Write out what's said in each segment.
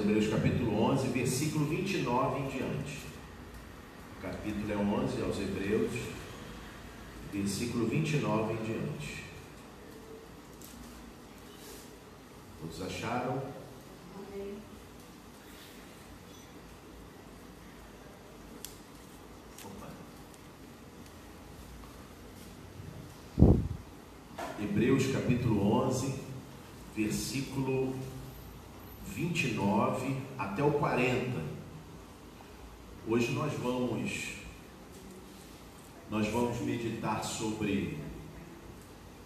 Hebreus capítulo 11, versículo 29 em diante. O capítulo é 11 aos Hebreus, versículo 29 em diante. Todos acharam? Amém. Hebreus capítulo 11, versículo 29 até o 40. Hoje nós vamos meditar sobre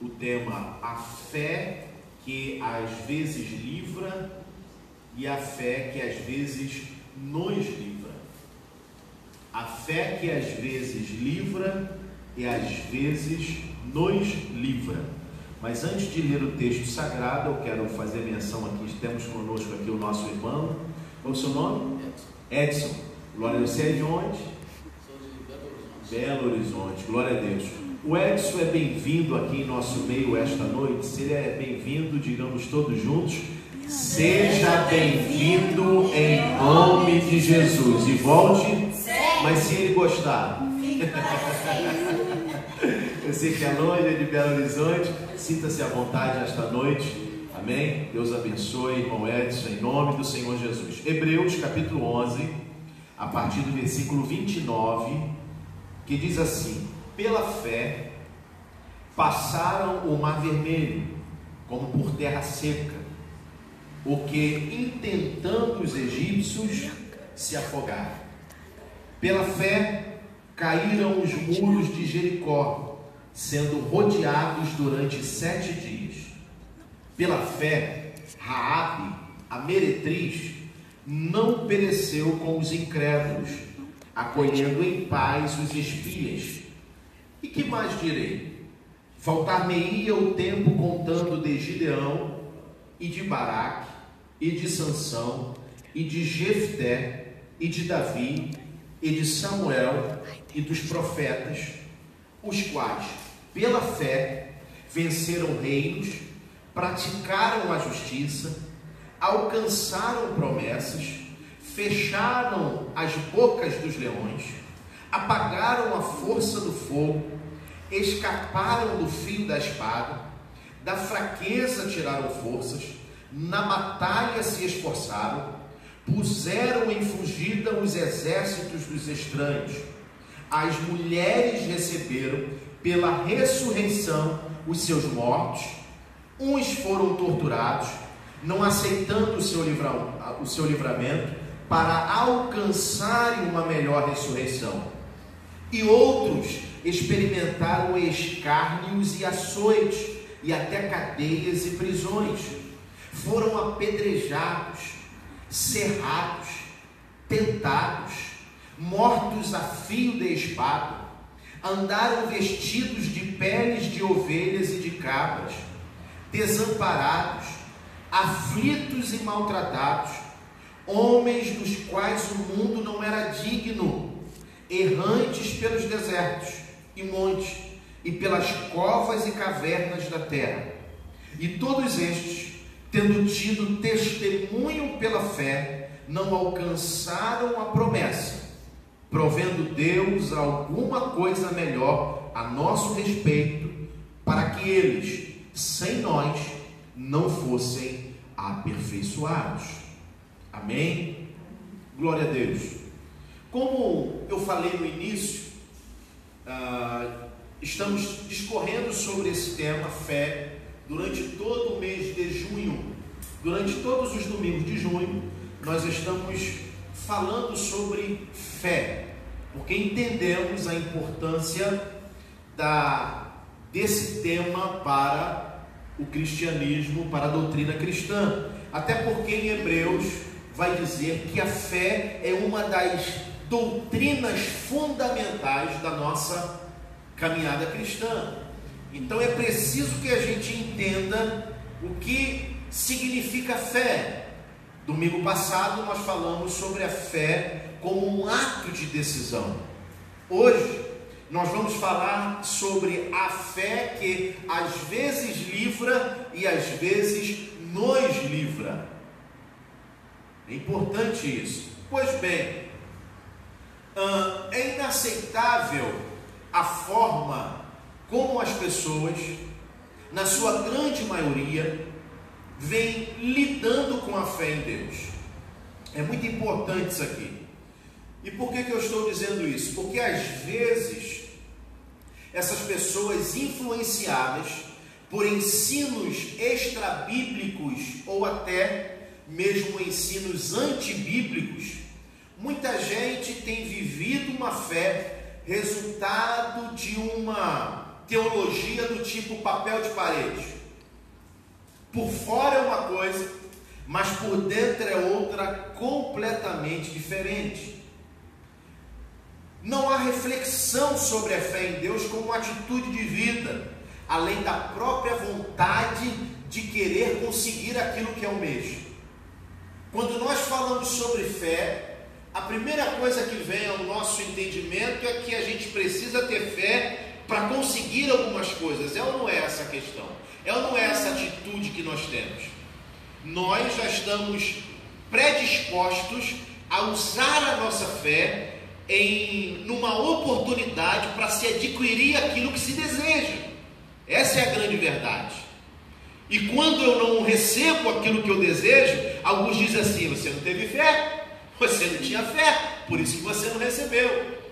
o tema a fé que às vezes livra e a fé que às vezes nos livra. A fé que às vezes livra e às vezes nos livra. Mas antes de ler o texto sagrado, eu quero fazer menção aqui, temos conosco aqui o nosso irmão. Qual é o seu nome? Edson. Glória a Deus. Você é de onde? Sou de Belo Horizonte. Belo Horizonte. Glória a Deus. O Edson é bem-vindo aqui em nosso meio esta noite. Se ele é bem-vindo, digamos todos juntos: seja bem-vindo em nome de Jesus. E volte, mas se ele gostar. Eu sei que é longe, é de Belo Horizonte. Sinta-se à vontade esta noite. Amém? Deus abençoe, irmão Edson, em nome do Senhor Jesus. Hebreus capítulo 11, a partir do versículo 29, que diz assim: pela fé passaram o mar vermelho, como por terra seca, o que, intentando os egípcios, se afogaram. Pela fé caíram os muros de Jericó, sendo rodeados durante 7 dias. Pela fé, Raabe, a meretriz, não pereceu com os incrédulos, acolhendo em paz os espias. E que mais direi? Faltar-me-ia o tempo contando de Gideão, e de Baraque, e de Sansão, e de Jefté, e de Davi, e de Samuel, e dos profetas, os quais, pela fé, venceram reinos, praticaram a justiça, alcançaram promessas, fecharam as bocas dos leões, apagaram a força do fogo, escaparam do fio da espada, da fraqueza tiraram forças, na batalha se esforçaram, puseram em fugida os exércitos dos estranhos. As mulheres receberam pela ressurreição os seus mortos, uns foram torturados, não aceitando o seu livramento, para alcançarem uma melhor ressurreição. E outros experimentaram escárnios e açoites, e até cadeias e prisões. Foram apedrejados, cerrados, tentados, mortos a fio de espada, andaram vestidos de peles de ovelhas e de cabras, desamparados, aflitos e maltratados, homens dos quais o mundo não era digno, errantes pelos desertos e montes, e pelas covas e cavernas da terra. E todos estes, tendo tido testemunho pela fé, não alcançaram a promessa, provendo Deus alguma coisa melhor a nosso respeito, para que eles, sem nós, não fossem aperfeiçoados. Amém? Glória a Deus. Como eu falei no início, estamos discorrendo sobre esse tema, fé, durante todo o mês de junho. Durante todos os domingos de junho, nós estamos falando sobre fé, porque entendemos a importância desse tema para o cristianismo, para a doutrina cristã. Até porque em Hebreus vai dizer que a fé é uma das doutrinas fundamentais da nossa caminhada cristã. Então é preciso que a gente entenda o que significa fé. Domingo passado nós falamos sobre a fé como um ato de decisão. Hoje nós vamos falar sobre a fé que às vezes livra e às vezes nos livra. É importante isso. Pois bem, é inaceitável a forma como as pessoas, na sua grande maioria, vêm lidando com a fé em Deus. É muito importante isso aqui. E por que eu estou dizendo isso? Porque às vezes essas pessoas influenciadas por ensinos extrabíblicos ou até mesmo ensinos antibíblicos, muita gente tem vivido uma fé resultado de uma teologia do tipo papel de parede. Por fora é uma coisa, mas por dentro é outra completamente diferente. Não há reflexão sobre a fé em Deus como uma atitude de vida, além da própria vontade de querer conseguir aquilo que almeja. Quando nós falamos sobre fé, a primeira coisa que vem ao nosso entendimento é que a gente precisa ter fé para conseguir algumas coisas. É ou não é essa a questão? É ou não é essa atitude que nós temos? Nós já estamos predispostos a usar a nossa fé numa oportunidade para se adquirir aquilo que se deseja. Essa é a grande verdade. E quando eu não recebo aquilo que eu desejo, alguns dizem assim: você não teve fé, você não tinha fé, por isso que você não recebeu.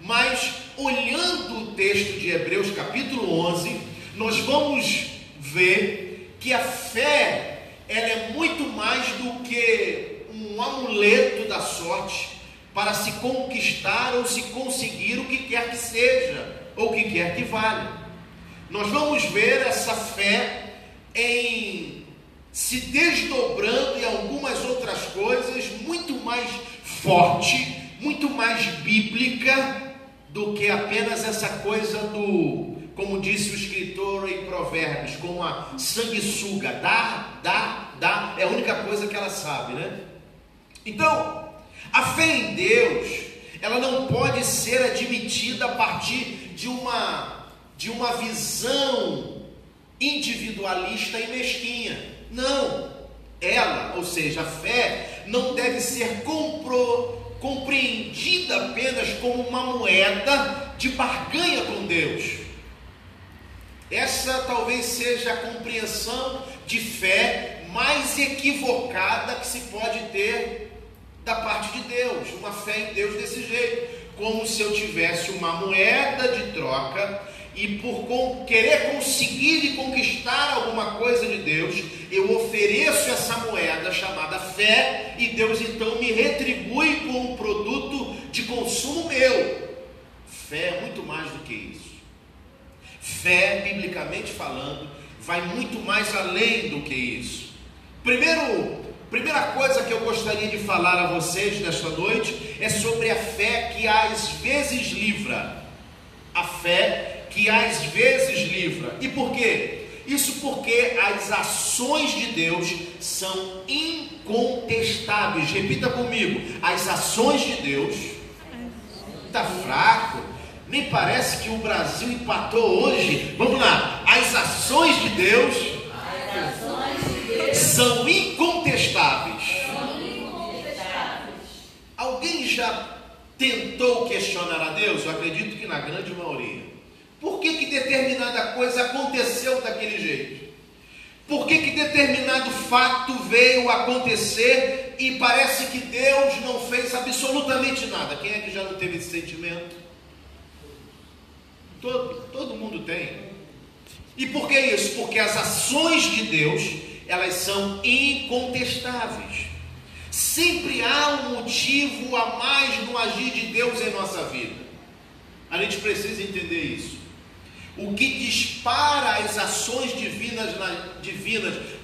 Mas olhando o texto de Hebreus capítulo 11, nós vamos ver que a fé, ela é muito mais do que um amuleto da sorte para se conquistar ou se conseguir o que quer que seja, ou o que quer que valha. Nós vamos ver essa fé se desdobrando em algumas outras coisas muito mais forte, muito mais bíblica do que apenas essa coisa como disse o escritor em Provérbios, como a sanguessuga, dá, é a única coisa que ela sabe, né? Então, a fé em Deus, ela não pode ser admitida a partir de uma visão individualista e mesquinha. Não, ou seja, a fé não deve ser compreendida apenas como uma moeda de barganha com Deus. Essa talvez seja a compreensão de fé mais equivocada que se pode ter da parte de Deus. Uma fé em Deus desse jeito, como se eu tivesse uma moeda de troca e por querer conseguir e conquistar alguma coisa de Deus, eu ofereço essa moeda chamada fé e Deus então me retribui com um produto de consumo meu. Fé é muito mais do que isso. Fé, biblicamente falando, vai muito mais além do que isso. Primeira coisa que eu gostaria de falar a vocês nesta noite é sobre a fé que às vezes livra. A fé que às vezes livra. E por quê? Isso porque as ações de Deus são incontestáveis. Repita comigo: as ações de Deus. Está fraco? Nem parece que o Brasil empatou hoje. Vamos lá. As ações de Deus são incontestáveis. Alguém já tentou questionar a Deus? Eu acredito que na grande maioria. Por que determinada coisa aconteceu daquele jeito? Por que determinado fato veio acontecer e parece que Deus não fez absolutamente nada? Quem é que já não teve esse sentimento? Todo mundo tem. E por que isso? Porque as ações de Deus, elas são incontestáveis. Sempre há um motivo a mais no agir de Deus em nossa vida. A gente precisa entender isso. O que dispara as ações divinas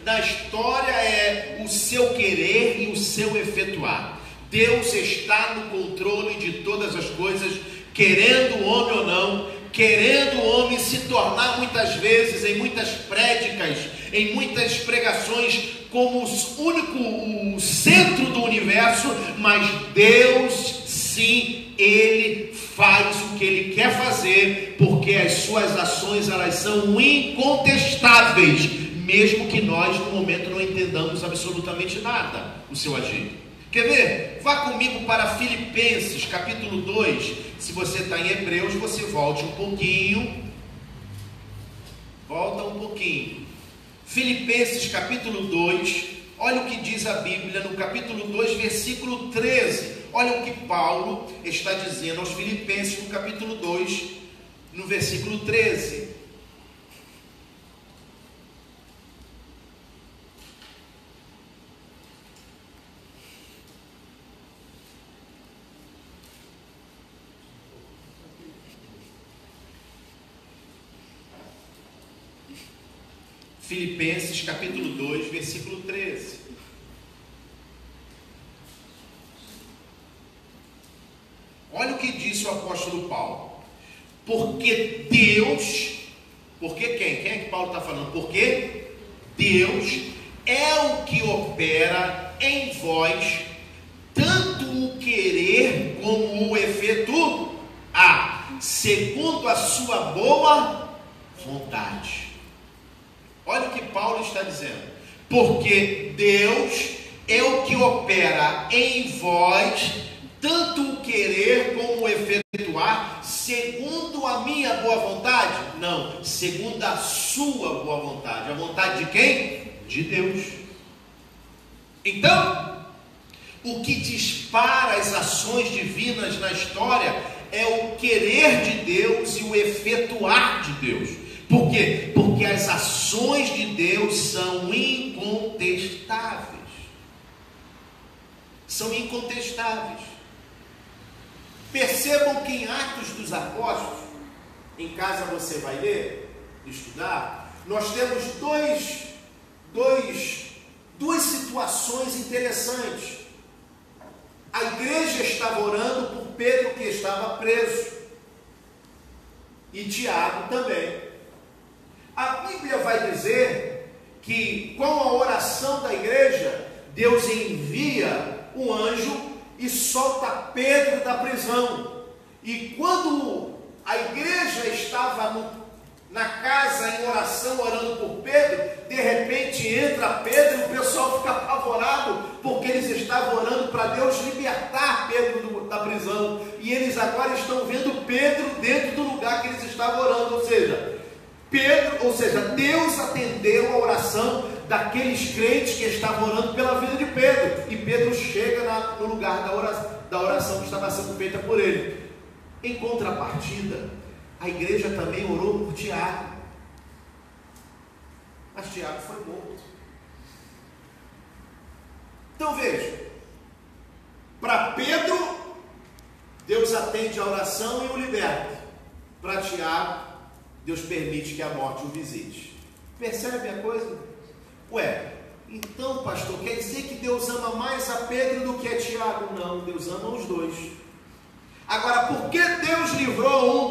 na história é o seu querer e o seu efetuar. Deus está no controle de todas as coisas, querendo o homem ou não, querendo o homem se tornar muitas vezes, em muitas prédicas, em muitas pregações, como o centro do universo, mas Deus, sim, Ele faz o que Ele quer fazer, porque as suas ações, elas são incontestáveis, mesmo que nós no momento não entendamos absolutamente nada o seu agir. Quer ver? Vá comigo para Filipenses, capítulo 2. Se você está em Hebreus, você volte um pouquinho. Volta um pouquinho. Filipenses, capítulo 2. Olha o que diz a Bíblia no capítulo 2, versículo 13. Olha o que Paulo está dizendo aos Filipenses no capítulo 2, no versículo 13. Filipenses capítulo 2, versículo 13. Olha o que disse o apóstolo Paulo. Porque Deus, porque quem? Quem é que Paulo está falando? Porque Deus é o que opera em vós, tanto o querer como o efetuar, segundo a sua boa vontade. Olha o que Paulo está dizendo. Porque Deus é o que opera em vós, tanto o querer como o efetuar, segundo a minha boa vontade? Não, segundo a sua boa vontade. A vontade de quem? De Deus. Então, o que dispara as ações divinas na história é o querer de Deus e o efetuar de Deus. Por quê? Porque as ações de Deus são incontestáveis. São incontestáveis. Percebam que em Atos dos Apóstolos, em casa você vai ler, estudar, nós temos duas situações interessantes. A igreja estava orando por Pedro, que estava preso, e Tiago também. A Bíblia vai dizer que com a oração da igreja, Deus envia um anjo e solta Pedro da prisão. E quando a igreja estava na casa em oração, orando por Pedro, de repente entra Pedro e o pessoal fica apavorado, porque eles estavam orando para Deus libertar Pedro da prisão. E eles agora estão vendo Pedro dentro do lugar que eles estavam orando, ou seja, Deus atendeu a oração daqueles crentes que estavam orando pela vida de Pedro, e Pedro chega no lugar da oração que estava sendo feita por ele. Em contrapartida, a igreja também orou por Tiago, mas Tiago foi morto. Então veja, para Pedro, Deus atende a oração e o liberta. Para Tiago, Deus permite que a morte o visite. Percebe a coisa? Ué, então, pastor, quer dizer que Deus ama mais a Pedro do que a Tiago? Não, Deus ama os dois. Agora, por que Deus livrou um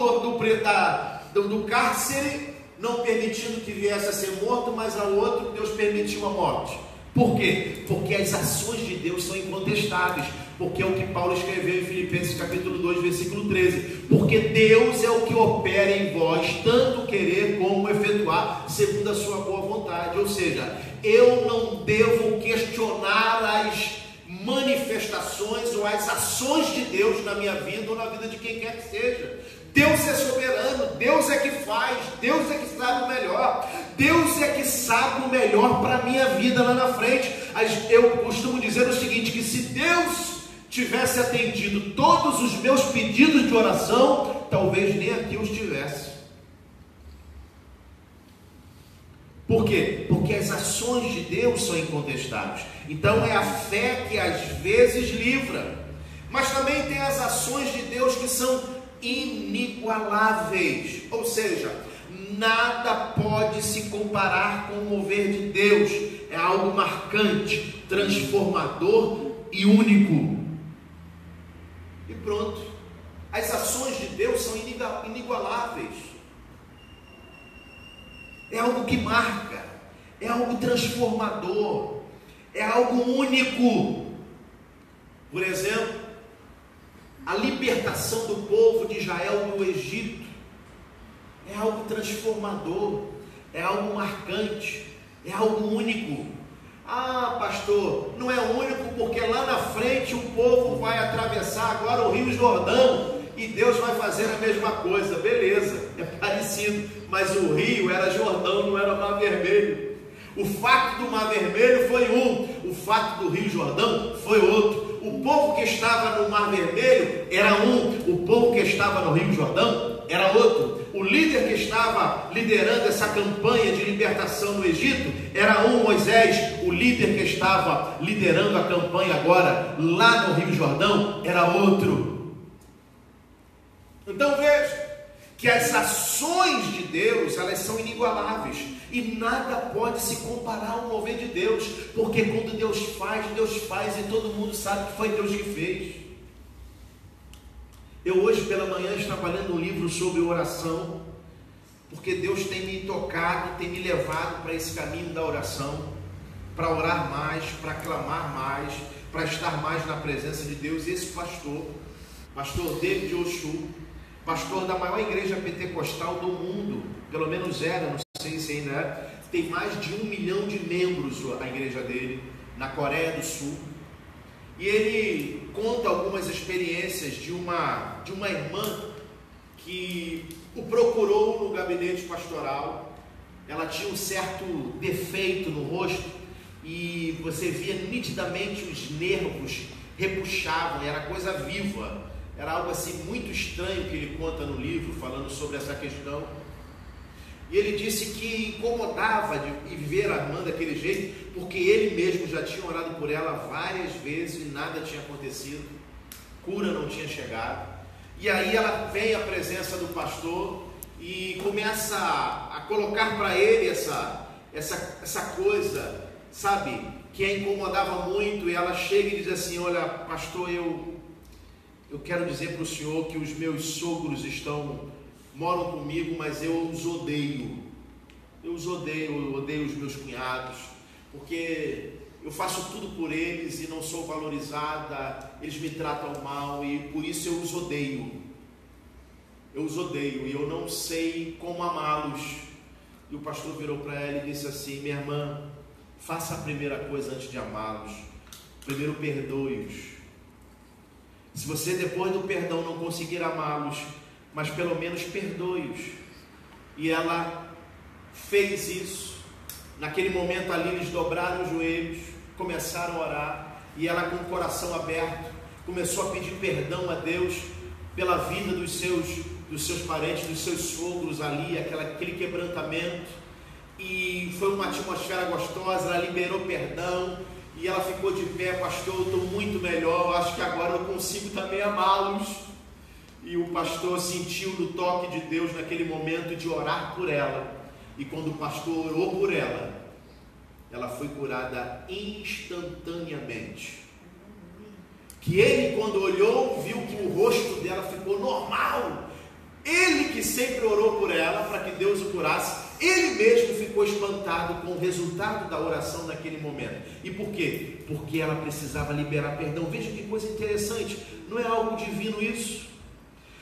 do cárcere, não permitindo que viesse a ser morto, mas ao outro Deus permitiu a morte? Por quê? Porque as ações de Deus são incontestáveis. Porque é o que Paulo escreveu em Filipenses capítulo 2, versículo 13. Porque Deus é o que opera em vós, tanto querer como efetuar, segundo a sua boa vontade. Ou seja, eu não devo questionar as manifestações ou as ações de Deus na minha vida ou na vida de quem quer que seja. Deus é soberano, Deus é que faz, Deus é que sabe o melhor, Deus é que sabe o melhor para a minha vida lá na frente. Eu costumo dizer o seguinte, que se Deus tivesse atendido todos os meus pedidos de oração, talvez nem aqui eu estivesse. Por quê? Porque as ações de Deus são incontestáveis. Então é a fé que às vezes livra, mas também tem as ações de Deus que são inigualáveis, ou seja, nada pode se comparar com o mover de Deus. É algo marcante, transformador e único. E pronto, as ações de Deus são inigualáveis. É algo que marca, é algo transformador, é algo único. Por exemplo, a libertação do povo de Israel do Egito é algo transformador, é algo marcante, é algo único. Ah, pastor, não é o único, porque lá na frente o povo vai atravessar agora o Rio Jordão e Deus vai fazer a mesma coisa. Beleza, é parecido, mas o rio era Jordão, não era Mar Vermelho. O fato do Mar Vermelho foi um, o fato do Rio Jordão foi outro. O povo que estava no Mar Vermelho era um, o povo que estava no Rio Jordão era outro. O líder que estava liderando essa campanha de libertação no Egito era um, Moisés. O líder que estava liderando a campanha agora lá no Rio Jordão era outro. Então veja que as ações de Deus, elas são inigualáveis e nada pode se comparar ao mover de Deus, porque quando Deus faz e todo mundo sabe que foi Deus que fez. Eu hoje pela manhã estava lendo um livro sobre oração, porque Deus tem me tocado, tem me levado para esse caminho da oração, para orar mais, para clamar mais, para estar mais na presença de Deus. E esse pastor David Oshu, pastor da maior igreja pentecostal do mundo, pelo menos era, não sei se ainda é, tem mais de 1 milhão de membros a igreja dele, na Coreia do Sul. E ele conta algumas experiências de uma irmã que o procurou no gabinete pastoral. Ela tinha um certo defeito no rosto e você via nitidamente os nervos repuxavam, era coisa viva. Era algo assim muito estranho que ele conta no livro, falando sobre essa questão. E ele disse que incomodava de ver a irmã daquele jeito, porque ele mesmo já tinha orado por ela várias vezes e nada tinha acontecido, cura não tinha chegado. E aí ela vem à presença do pastor e começa a colocar para ele essa coisa, sabe, que a incomodava muito. E ela chega e diz assim: olha, pastor, eu quero dizer para o senhor que os meus sogros moram comigo, mas eu os odeio. Eu odeio os meus cunhados, porque eu faço tudo por eles e não sou valorizada, eles me tratam mal e por isso eu os odeio. Eu os odeio e eu não sei como amá-los. E o pastor virou para ela e disse assim: minha irmã, faça a primeira coisa antes de amá-los. Primeiro perdoe-os. Se você depois do perdão não conseguir amá-los, mas pelo menos perdoe-os. E ela fez isso. Naquele momento ali eles dobraram os joelhos, começaram a orar, e ela com o coração aberto começou a pedir perdão a Deus pela vida dos seus parentes, dos seus sogros ali, aquele quebrantamento. E foi uma atmosfera gostosa. Ela liberou perdão e ela ficou de pé: pastor, eu estou muito melhor, acho que agora eu consigo também amá-los. E o pastor sentiu no toque de Deus naquele momento de orar por ela. E quando o pastor orou por ela, ela foi curada instantaneamente. Que ele, quando olhou, viu que o rosto dela ficou normal. Ele que sempre orou por ela para que Deus o curasse, ele mesmo ficou espantado com o resultado da oração naquele momento. E por quê? Porque ela precisava liberar perdão. Veja que coisa interessante. Não é algo divino isso?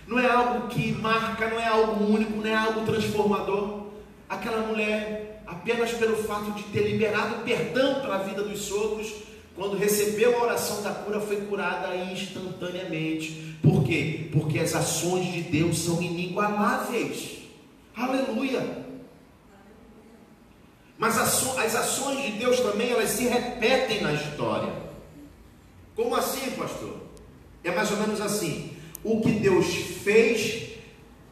Não é algo que marca, não é algo único, não é algo transformador. Aquela mulher, apenas pelo fato de ter liberado perdão para a vida dos sogros, quando recebeu a oração da cura, foi curada instantaneamente. Por quê? Porque as ações de Deus são inigualáveis. Aleluia! Mas as ações de Deus também, elas se repetem na história. Como assim, pastor? É mais ou menos assim: o que Deus fez,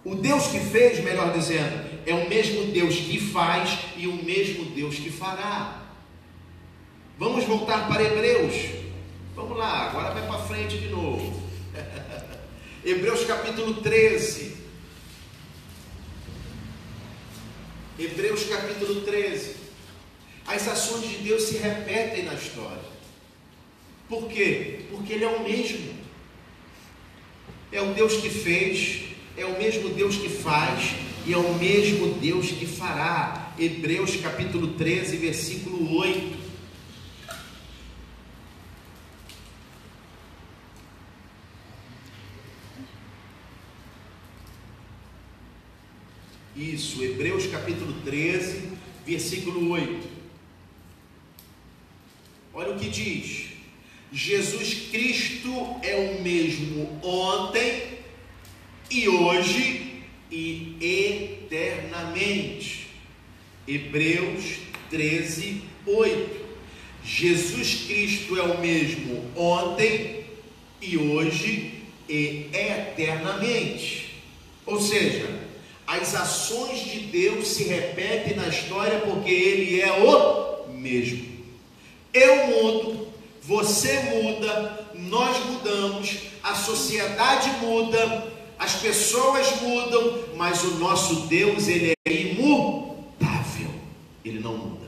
o Deus que fez, melhor dizendo, é o mesmo Deus que faz e o mesmo Deus que fará. Vamos voltar para Hebreus. Vamos lá, agora vai para frente de novo. Hebreus capítulo 13. Hebreus capítulo 13. As ações de Deus se repetem na história. Por quê? Porque Ele é o mesmo. É o Deus que fez, é o mesmo Deus que faz e é o mesmo Deus que fará. Hebreus capítulo 13, versículo 8. Isso, Hebreus capítulo 13, versículo 8. o que diz: Jesus Cristo é o mesmo ontem e hoje e eternamente. Hebreus 13, 8. Jesus Cristo é o mesmo ontem e hoje e eternamente. Ou seja, as ações de Deus se repetem na história porque Ele é o mesmo. Eu mudo, você muda, nós mudamos, a sociedade muda, as pessoas mudam, mas o nosso Deus, Ele é imutável, Ele não muda.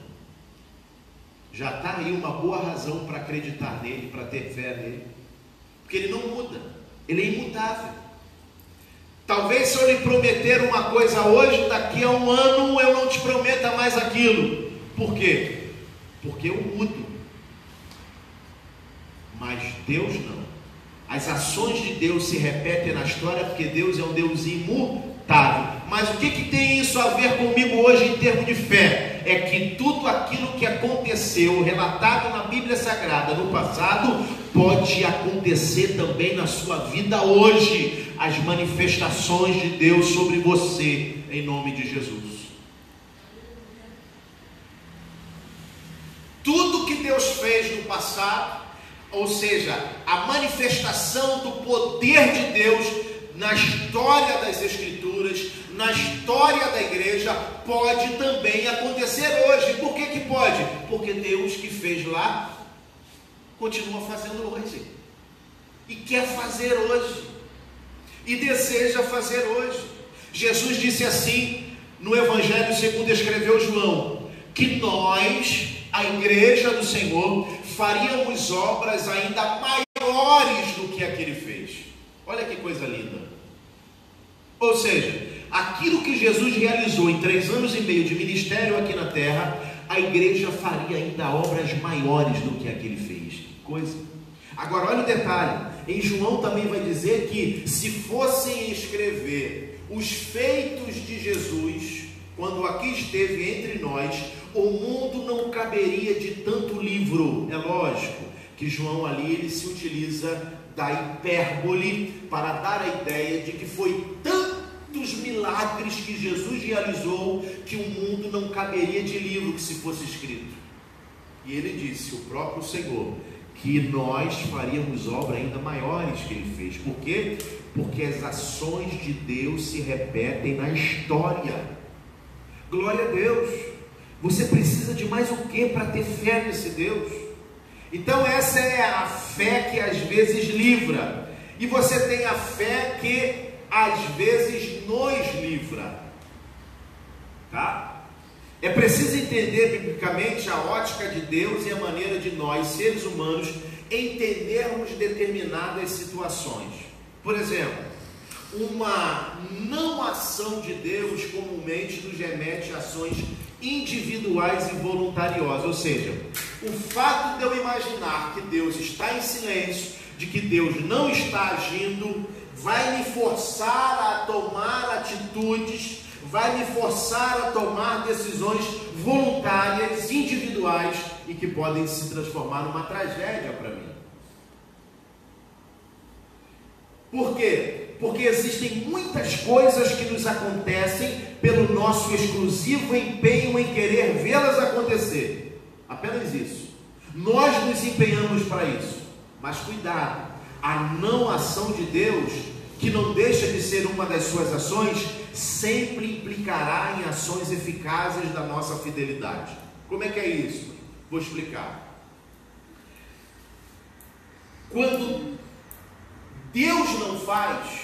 Já está aí uma boa razão para acreditar nele, para ter fé nele, porque Ele não muda, Ele é imutável. Talvez se eu lhe prometer uma coisa hoje, daqui a um ano eu não te prometa mais aquilo. Por quê? Porque eu mudo. Mas Deus não. As ações de Deus se repetem na história porque Deus é um Deus imutável. Mas o que tem isso a ver comigo hoje em termos de fé? É que tudo aquilo que aconteceu, relatado na Bíblia Sagrada no passado, pode acontecer também na sua vida hoje. As manifestações de Deus sobre você, em nome de Jesus. Tudo que Deus fez no passado, ou seja, a manifestação do poder de Deus na história das Escrituras, na história da igreja, pode também acontecer hoje. Por que pode? Porque Deus que fez lá, continua fazendo hoje, e quer fazer hoje, e deseja fazer hoje. Jesus disse assim, no Evangelho segundo escreveu João, que nós, a igreja do Senhor, faríamos obras ainda maiores do que a que Ele fez. Olha que coisa linda. Ou seja, aquilo que Jesus realizou em 3 anos e meio de ministério aqui na terra, a igreja faria ainda obras maiores do que a que Ele fez. Que coisa. Agora olha o detalhe, em João também vai dizer que se fossem escrever os feitos de Jesus, quando aqui esteve entre nós, o mundo não caberia de tanto livro. É lógico que João ali ele se utiliza da hipérbole para dar a ideia de que foi tantos milagres que Jesus realizou que o mundo não caberia de livro que se fosse escrito. E ele disse, o próprio Senhor, que nós faríamos obras ainda maiores que Ele fez. Por quê? Porque as ações de Deus se repetem na história. Glória a Deus. Você precisa de mais o que para ter fé nesse Deus? Então essa é a fé que às vezes livra. E você tem a fé que às vezes nos livra. Tá? É preciso entender biblicamente a ótica de Deus e a maneira de nós, seres humanos, entendermos determinadas situações. Por exemplo, uma não ação de Deus comumente nos remete a ações individuais e voluntariosas. Ou seja, o fato de eu imaginar que Deus está em silêncio, de que Deus não está agindo, vai me forçar a tomar atitudes, vai me forçar a tomar decisões voluntárias, individuais, e que podem se transformar numa tragédia para mim. Por quê? Porque existem muitas coisas que nos acontecem pelo nosso exclusivo empenho em querer vê-las acontecer. Apenas isso. Nós nos empenhamos para isso. Mas cuidado, a não ação de Deus, que não deixa de ser uma das suas ações, sempre implicará em ações eficazes da nossa fidelidade. Como é que é isso? Vou explicar. Quando Deus não faz,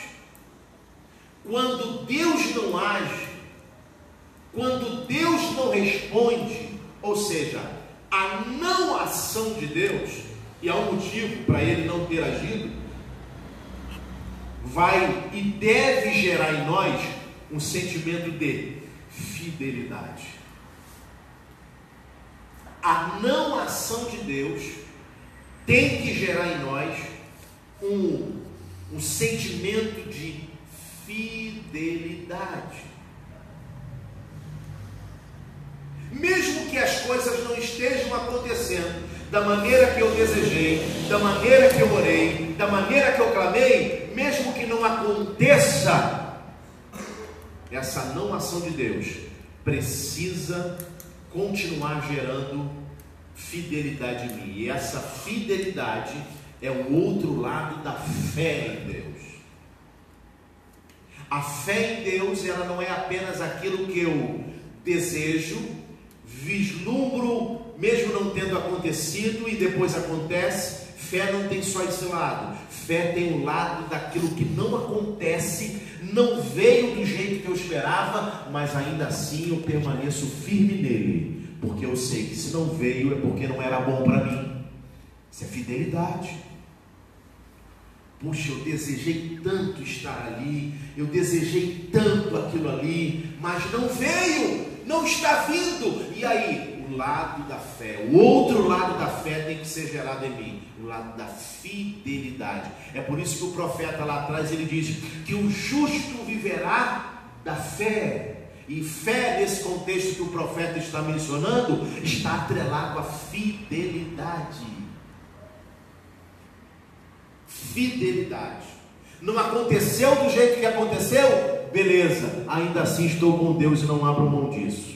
quando Deus não age, quando Deus não responde, ou seja, a não ação de Deus, e há um motivo para Ele não ter agido, vai e deve gerar em nós um sentimento de fidelidade. A não ação de Deus tem que gerar em nós um sentimento de fidelidade. Mesmo que as coisas não estejam acontecendo da maneira que eu desejei, da maneira que eu orei, da maneira que eu clamei, mesmo que não aconteça, essa não ação de Deus precisa continuar gerando fidelidade em mim. E essa fidelidade é o outro lado da fé em Deus. A fé em Deus, ela não é apenas aquilo que eu desejo, vislumbro, mesmo não tendo acontecido e depois acontece. Fé não tem só esse lado. Fé tem o lado daquilo que não acontece, não veio do jeito que eu esperava, mas ainda assim eu permaneço firme nele, porque eu sei que se não veio é porque não era bom para mim. Isso é fidelidade. Puxa, eu desejei tanto estar ali, eu desejei tanto aquilo ali, mas não veio, não está vindo. E aí, o lado da fé, o outro lado da fé tem que ser gerado em mim, o lado da fidelidade. É por isso que o profeta lá atrás, ele diz que o justo viverá da fé. E fé, nesse contexto que o profeta está mencionando, está atrelado à fidelidade. Fidelidade. Não aconteceu do jeito que aconteceu? Beleza, ainda assim estou com Deus e não abro mão disso.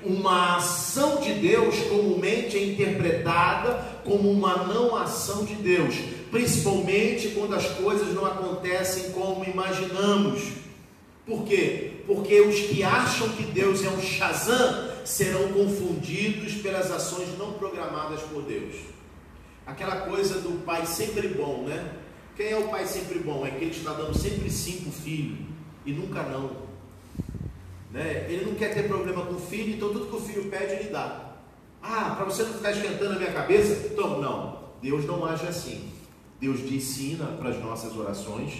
Uma ação de Deus comumente é interpretada como uma não ação de Deus, principalmente quando as coisas não acontecem como imaginamos. Por quê? Porque os que acham que Deus é um Shazam serão confundidos pelas ações não programadas por Deus. Aquela coisa do pai sempre bom, né? Quem é o pai sempre bom? É aquele que está dando sempre 5 filhos e nunca não, né? Ele não quer ter problema com o filho, então tudo que o filho pede ele dá. Ah, para você não ficar esquentando a minha cabeça? Então, não, Deus não age assim. Deus diz sim para as nossas orações,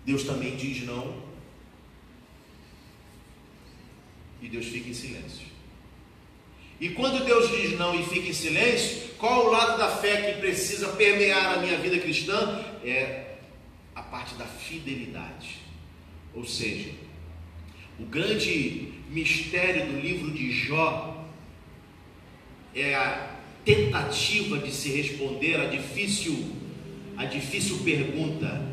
Deus também diz não, e Deus fica em silêncio. E quando Deus diz não e fica em silêncio, qual é o lado da fé que precisa permear a minha vida cristã? É a parte da fidelidade. Ou seja, o grande mistério do livro de Jó é a tentativa de se responder a difícil pergunta.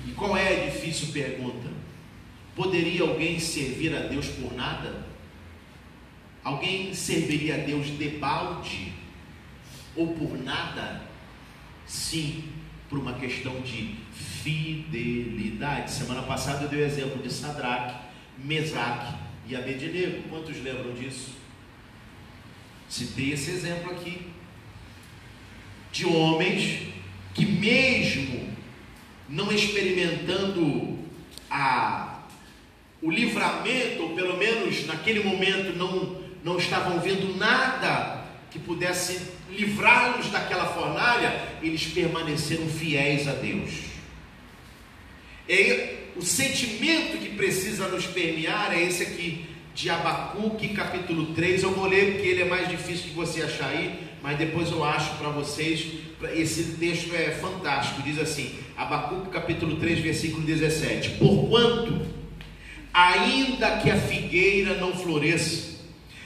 E qual é a difícil pergunta? Poderia alguém servir a Deus por nada? Alguém serviria a Deus debalde ou por nada? Sim, por uma questão de fidelidade. Semana passada eu dei o exemplo de Sadraque, Mesaque e Abednego. Quantos lembram disso? Citei esse exemplo aqui de homens que, mesmo não experimentando o livramento, ou pelo menos naquele momento não estavam vendo nada que pudesse livrá-los daquela fornalha, eles permaneceram fiéis a Deus. E o sentimento que precisa nos permear é esse aqui, de Abacuque, capítulo 3. Eu vou ler porque ele é mais difícil de você achar aí, mas depois eu acho para vocês. Esse texto é fantástico. Diz assim, Abacuque capítulo 3, versículo 17: porquanto, ainda que a figueira não floresça,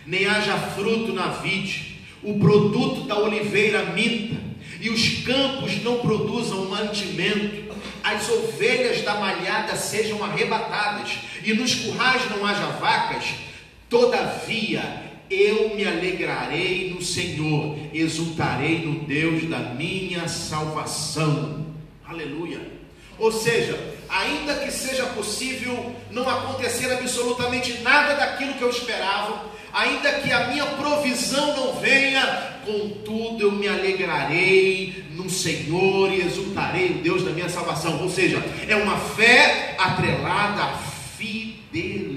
nem haja fruto na vide, o produto da oliveira minta, e os campos não produzam mantimento, as ovelhas da malhada sejam arrebatadas, e nos currais não haja vacas, todavia eu me alegrarei no Senhor, exultarei no Deus da minha salvação. Aleluia. Ou seja, ainda que seja possível não acontecer absolutamente nada daquilo que eu esperava, ainda que a minha provisão não venha, contudo eu me alegrarei no Senhor e exultarei o Deus da minha salvação. Ou seja, é uma fé atrelada à fidelidade.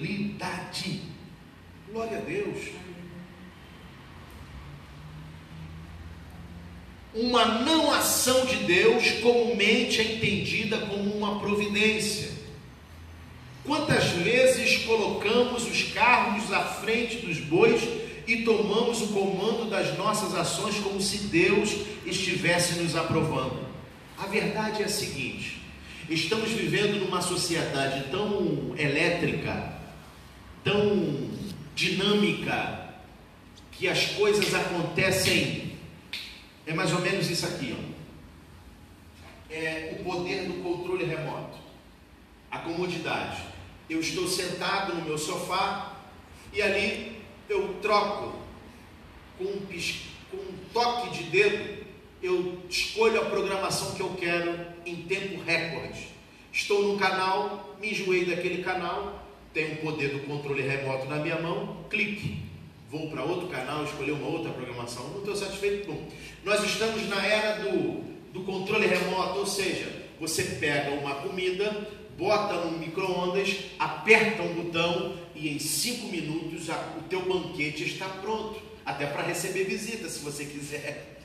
Glória a Deus. Uma não ação de Deus comumente é entendida como uma providência. Quantas vezes colocamos os carros à frente dos bois e tomamos o comando das nossas ações como se Deus estivesse nos aprovando? A verdade é a seguinte: estamos vivendo numa sociedade tão elétrica, tão dinâmica, que as coisas acontecem, é mais ou menos isso aqui, ó. É o poder do controle remoto, a comodidade. Eu estou sentado no meu sofá e ali eu troco com um toque de dedo, eu escolho a programação que eu quero em tempo recorde. Estou num canal, me enjoei daquele canal, tenho o poder do controle remoto na minha mão, clique, vou para outro canal, escolher uma outra programação, não estou satisfeito. Bom, nós estamos na era do controle remoto, ou seja, você pega uma comida, bota no micro-ondas, aperta um botão e em 5 minutos o teu banquete está pronto, até para receber visita, se você quiser.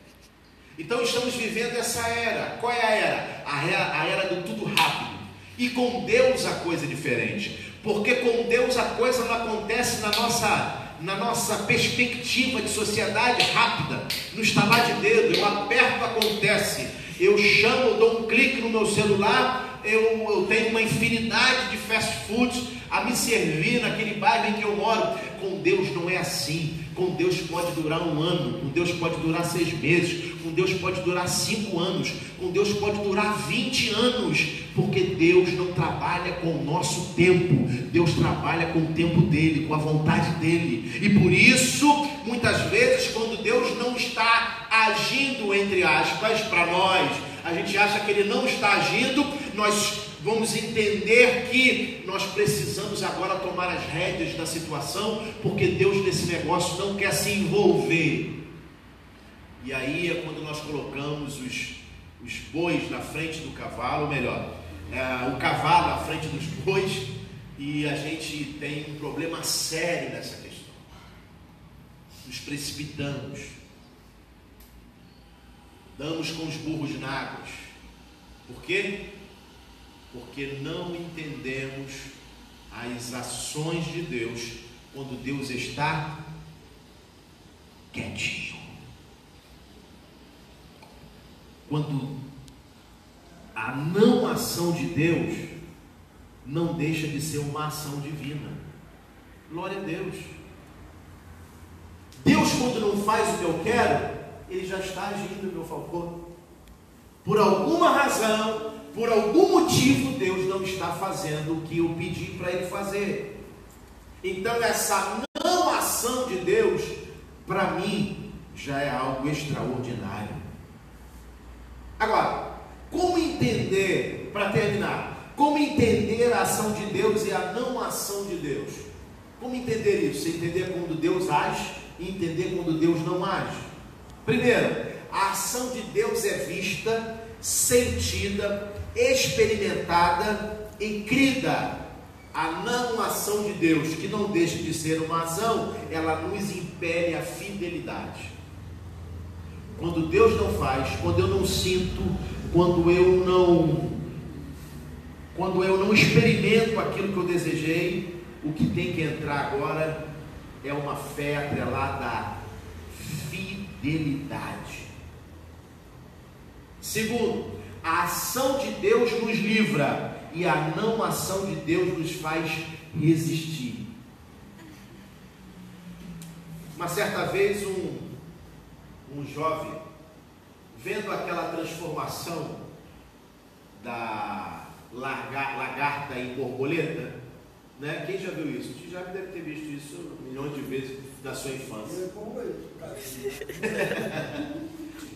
Então estamos vivendo essa era. Qual é a era? A era do tudo rápido. E com Deus a coisa é diferente, porque com Deus a coisa não acontece na nossa perspectiva de sociedade rápida, no estalar de dedo. Eu aperto, acontece. Eu chamo, eu dou um clique no meu celular, eu tenho uma infinidade de fast foods a me servir naquele bairro em que eu moro. Com Deus não é assim. Com Deus pode durar 1 ano, com Deus pode durar 6 meses, com Deus pode durar 5 anos, com Deus pode durar 20 anos, porque Deus não trabalha com o nosso tempo, Deus trabalha com o tempo dele, com a vontade dele. E por isso, muitas vezes, quando Deus não está agindo, entre aspas, para nós, a gente acha que ele não está agindo, nós vamos entender que nós precisamos agora tomar as rédeas da situação, porque Deus nesse negócio não quer se envolver. E aí é quando nós colocamos os bois na frente do cavalo, ou melhor, o cavalo à frente dos bois, e a gente tem um problema sério nessa questão. Nos precipitamos, damos com os burros na água. Por quê? Porque não entendemos as ações de Deus quando Deus está quietinho. Quando a não ação de Deus não deixa de ser uma ação divina. Glória a Deus. Deus, quando não faz o que eu quero, ele já está agindo em meu favor. Por alguma razão, por algum motivo, Deus não está fazendo o que eu pedi para ele fazer. Então essa não ação de Deus, para mim, já é algo extraordinário. Agora, como entender, para terminar, como entender a ação de Deus e a não ação de Deus? Como entender isso? Entender quando Deus age e entender quando Deus não age. Primeiro, a ação de Deus é vista, sentida, experimentada e crida. A não ação de Deus, que não deixa de ser uma ação, ela nos impele a fidelidade. Quando Deus não faz, quando eu não sinto, quando eu não experimento aquilo que eu desejei, o que tem que entrar agora é uma fé atrelada à fidelidade. Segundo, a ação de Deus nos livra e a não ação de Deus nos faz resistir. Uma certa vez um jovem, vendo aquela transformação da lagarta em borboleta, né? Quem já viu isso? Você já deve ter visto isso milhões de vezes na sua infância.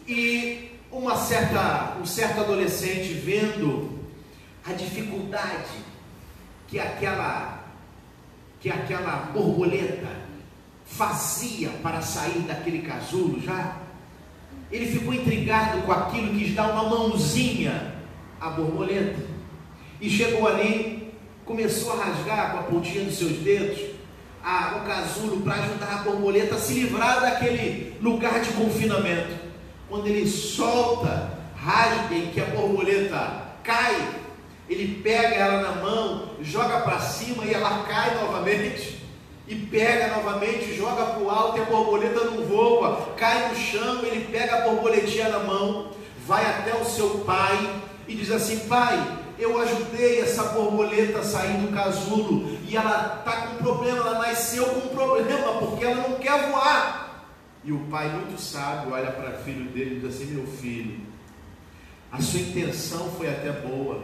E um certo adolescente, vendo a dificuldade que aquela borboleta fazia para sair daquele casulo, ele ficou intrigado com aquilo, quis dar uma mãozinha à borboleta, e chegou ali, começou a rasgar com a pontinha dos seus dedos o casulo para ajudar a borboleta a se livrar daquele lugar de confinamento. Quando ele solta, rasga, em que a borboleta cai, ele pega ela na mão, joga para cima e ela cai novamente, e pega novamente, joga para o alto e a borboleta não voa, cai no chão. Ele pega a borboletinha na mão, vai até o seu pai e diz assim: pai, eu ajudei essa borboleta a sair do casulo e ela está com problema, ela nasceu com problema porque ela não quer voar. E o pai, muito sábio, olha para o filho dele e diz assim: meu filho, a sua intenção foi até boa,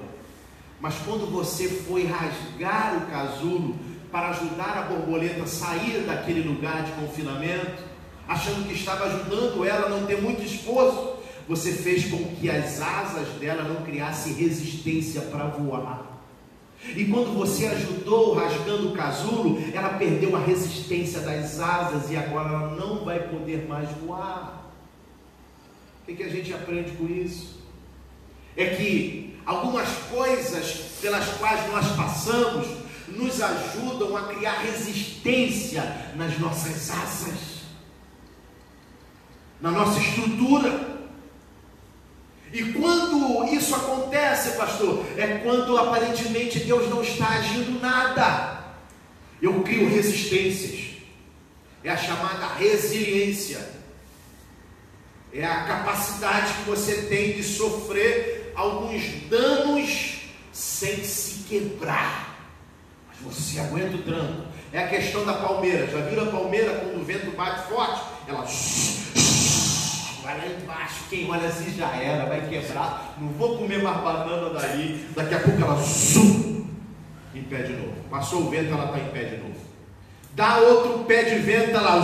mas quando você foi rasgar o casulo para ajudar a borboleta a sair daquele lugar de confinamento, achando que estava ajudando ela a não ter muito esforço, você fez com que as asas dela não criassem resistência para voar. E quando você ajudou rasgando o casulo, ela perdeu a resistência das asas e agora ela não vai poder mais voar. O que a gente aprende com isso? É que algumas coisas pelas quais nós passamos nos ajudam a criar resistência nas nossas asas, na nossa estrutura. E quando isso acontece, pastor, é quando aparentemente Deus não está agindo nada. Eu crio resistências. É a chamada resiliência. É a capacidade que você tem de sofrer alguns danos sem se quebrar. Mas você aguenta o tranco. É a questão da palmeira. Já viram a palmeira quando o vento bate forte? Ela vai lá embaixo, quem olha assim já era, vai quebrar, não vou comer mais banana daí, daqui a pouco ela em pé de novo. Passou o vento, ela está em pé de novo. Dá outro pé de vento, ela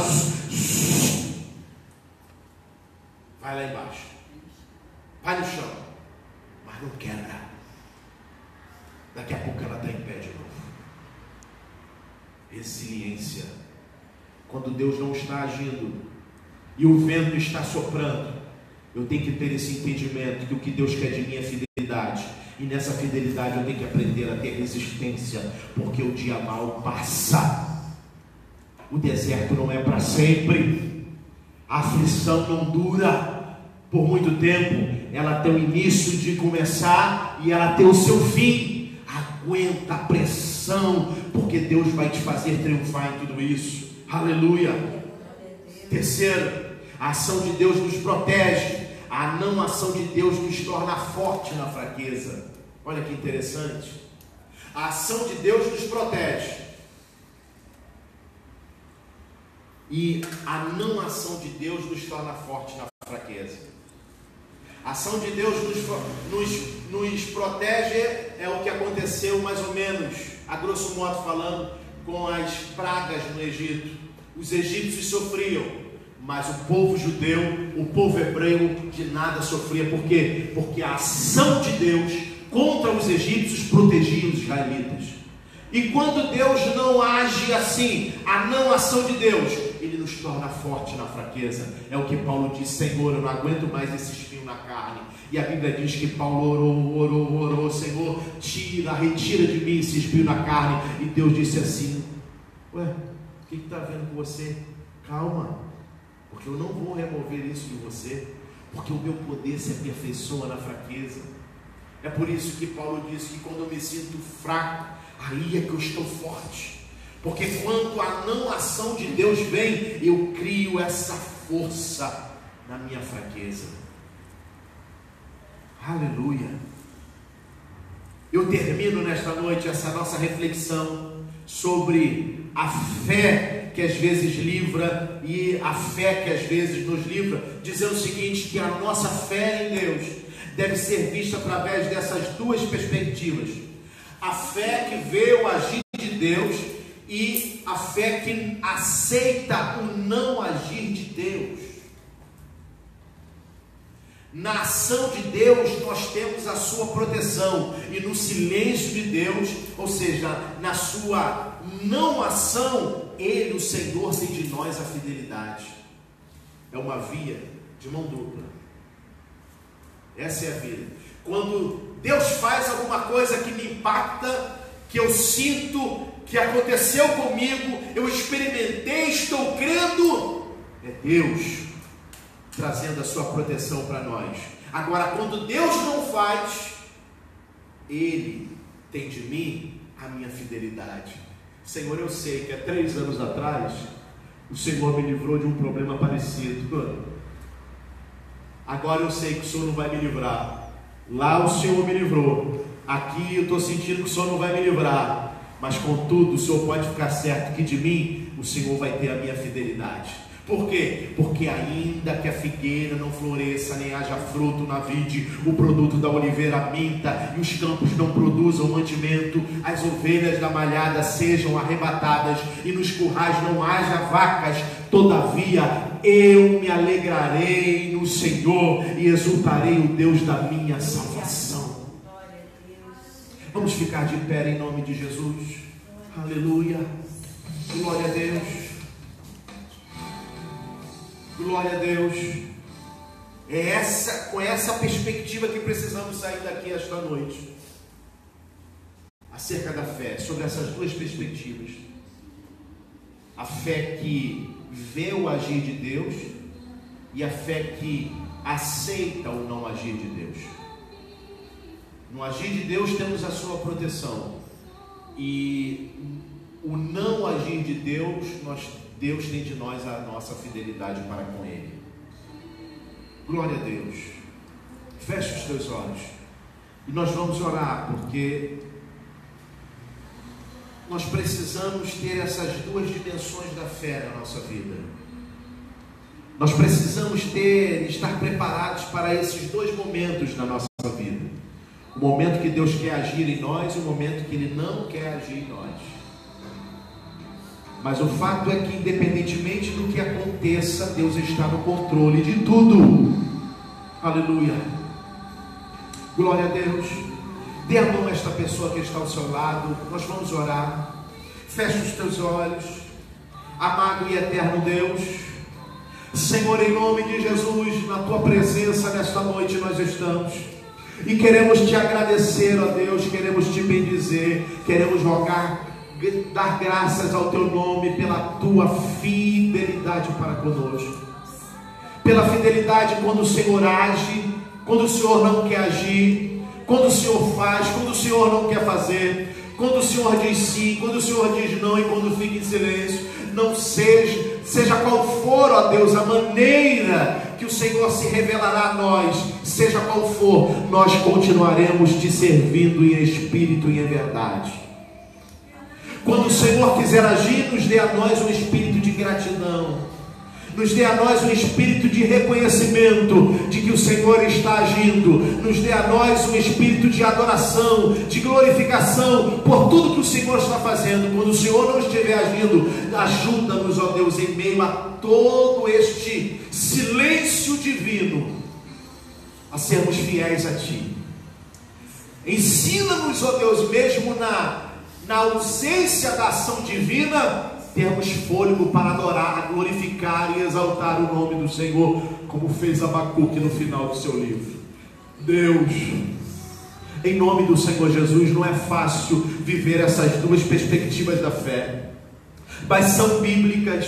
vai lá embaixo, vai no chão, mas não quebra. Daqui a pouco ela está em pé de novo. Resiliência. Quando Deus não está agindo e o vento está soprando, eu tenho que ter esse entendimento que o que Deus quer de mim é fidelidade, e nessa fidelidade eu tenho que aprender a ter resistência, porque o dia mau passa, o deserto não é para sempre, a aflição não dura por muito tempo, ela tem o início de começar e ela tem o seu fim. Aguenta a pressão, porque Deus vai te fazer triunfar em tudo isso. Aleluia. Terceiro, a ação de Deus nos protege, a não ação de Deus nos torna forte na fraqueza. Olha que interessante. A ação de Deus nos protege e a não ação de Deus nos torna forte na fraqueza. A ação de Deus nos protege, é o que aconteceu mais ou menos, a grosso modo falando, com as pragas no Egito. Os egípcios sofriam, mas o povo judeu, o povo hebreu, de nada sofria. Por quê? Porque a ação de Deus contra os egípcios protegia os israelitas. E quando Deus não age assim, a não ação de Deus, Ele nos torna forte na fraqueza. É o que Paulo diz: Senhor, eu não aguento mais esse espinho na carne. E a Bíblia diz que Paulo orou, Senhor, retira de mim esse espinho na carne. E Deus disse assim: ué, o que está vendo com você? Calma, porque eu não vou remover isso de você, porque o meu poder se aperfeiçoa na fraqueza. É por isso que Paulo diz que quando eu me sinto fraco, aí é que eu estou forte, porque quando a não ação de Deus vem, eu crio essa força na minha fraqueza. Aleluia. Eu termino nesta noite essa nossa reflexão sobre a fé que às vezes livra e a fé que às vezes nos livra, dizendo o seguinte, que a nossa fé em Deus deve ser vista através dessas duas perspectivas: a fé que vê o agir de Deus e a fé que aceita o não agir de Deus. Na ação de Deus nós temos a sua proteção, e no silêncio de Deus, ou seja, na sua não ação, Ele, o Senhor, tem de nós a fidelidade. É uma via de mão dupla. Essa é a vida. Quando Deus faz alguma coisa que me impacta, que eu sinto que aconteceu comigo, eu experimentei, estou crendo, é Deus trazendo a sua proteção para nós. Agora, quando Deus não faz, Ele tem de mim a minha fidelidade. Senhor, eu sei que há 3 anos atrás o Senhor me livrou de um problema parecido. Agora eu sei que o Senhor não vai me livrar. Lá o Senhor me livrou, aqui eu estou sentindo que o Senhor não vai me livrar, mas contudo o Senhor pode ficar certo que de mim o Senhor vai ter a minha fidelidade. Por quê? Porque ainda que a figueira não floresça, nem haja fruto na vide, o produto da oliveira minta, e os campos não produzam mantimento, as ovelhas da malhada sejam arrebatadas, e nos currais não haja vacas, todavia eu me alegrarei no Senhor, e exultarei o Deus da minha salvação. Vamos ficar de pé em nome de Jesus. Aleluia. Glória a Deus. Glória a Deus. É com essa perspectiva que precisamos sair daqui esta noite. Acerca da fé, sobre essas duas perspectivas. A fé que vê o agir de Deus e a fé que aceita o não agir de Deus. No agir de Deus temos a sua proteção, e o não agir de Deus, Deus tem de nós a nossa fidelidade para com Ele. Glória a Deus. Feche os teus olhos e nós vamos orar, porque nós precisamos ter essas duas dimensões da fé na nossa vida. Nós precisamos estar preparados para esses dois momentos na nossa vida. O momento que Deus quer agir em nós e o momento que Ele não quer agir em nós. Mas o fato é que, independentemente do que aconteça, Deus está no controle de tudo. Aleluia. Glória a Deus. Dê a mão a esta pessoa que está ao seu lado. Nós vamos orar. Feche os teus olhos. Amado e eterno Deus, Senhor, em nome de Jesus, na Tua presença nesta noite nós estamos. E queremos Te agradecer, ó Deus, queremos Te bendizer, queremos rogar, dar graças ao Teu nome pela Tua fidelidade para conosco. Pela fidelidade quando o Senhor age, quando o Senhor não quer agir, quando o Senhor faz, quando o Senhor não quer fazer, quando o Senhor diz sim, quando o Senhor diz não e quando fica em silêncio. Não seja qual for, ó Deus, a maneira que o Senhor se revelará a nós, seja qual for, nós continuaremos Te servindo em espírito e em verdade. Quando o Senhor quiser agir, nos dê a nós um espírito de gratidão, nos dê a nós um espírito de reconhecimento de que o Senhor está agindo, nos dê a nós um espírito de adoração, de glorificação por tudo que o Senhor está fazendo. Quando o Senhor não estiver agindo, ajuda-nos, ó Deus, em meio a todo este silêncio divino, a sermos fiéis a Ti. Ensina-nos, ó Deus, mesmo na ausência da ação divina, termos fôlego para adorar, glorificar e exaltar o nome do Senhor, como fez Abacuque no final do seu livro. Deus, em nome do Senhor Jesus, não é fácil viver essas duas perspectivas da fé, mas são bíblicas,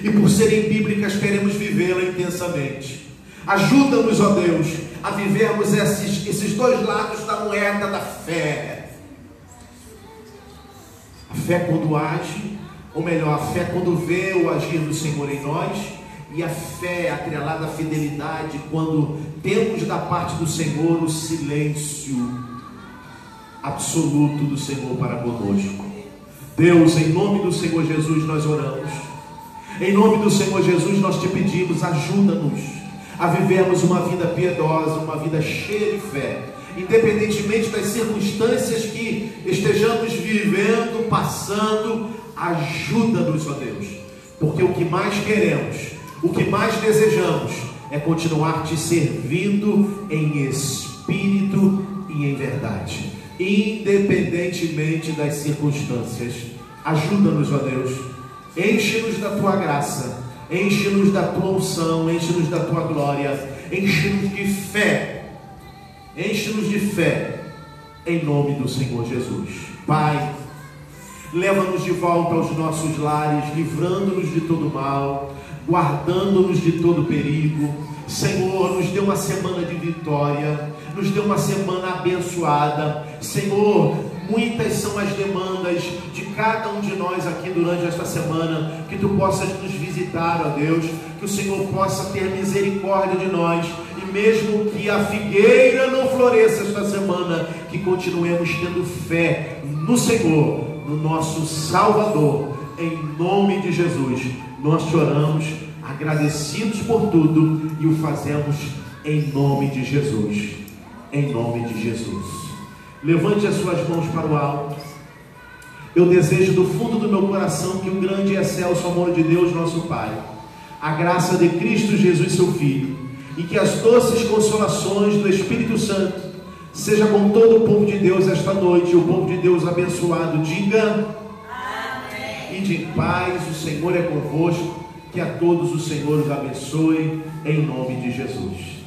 e por serem bíblicas queremos vivê-la intensamente. Ajuda-nos, ó Deus, a vivermos esses dois lados da moeda da fé. A fé quando age, ou melhor, a fé quando vê o agir do Senhor em nós, e a fé atrelada à fidelidade quando temos da parte do Senhor o silêncio absoluto do Senhor para conosco. Deus, em nome do Senhor Jesus nós oramos, em nome do Senhor Jesus nós Te pedimos, ajuda-nos a vivermos uma vida piedosa, uma vida cheia de fé, independentemente das circunstâncias que estejamos vivendo, passando. Ajuda-nos, ó Deus, porque o que mais queremos, o que mais desejamos é continuar Te servindo em espírito e em verdade, independentemente das circunstâncias. Ajuda-nos, ó Deus, enche-nos da Tua graça, enche-nos da Tua unção, enche-nos da Tua glória, enche-nos de fé, em nome do Senhor Jesus. Pai, leva-nos de volta aos nossos lares, livrando-nos de todo mal, guardando-nos de todo perigo. Senhor, nos dê uma semana de vitória, nos dê uma semana abençoada. Senhor, muitas são as demandas de cada um de nós aqui durante esta semana. Que Tu possas nos visitar, ó Deus, que o Senhor possa ter misericórdia de nós, e mesmo que a figueira não floresça esta semana, que continuemos tendo fé no Senhor, no nosso Salvador, em nome de Jesus. Nós te oramos, agradecidos por tudo, e o fazemos em nome de Jesus. Em nome de Jesus. Levante as suas mãos para o alto. Eu desejo do fundo do meu coração que o grande e excelso amor de Deus, nosso Pai, a graça de Cristo Jesus, seu Filho, e que as doces consolações do Espírito Santo seja com todo o povo de Deus esta noite. O povo de Deus abençoado diga amém. E de paz, o Senhor é convosco. Que a todos o Senhor os abençoe, em nome de Jesus.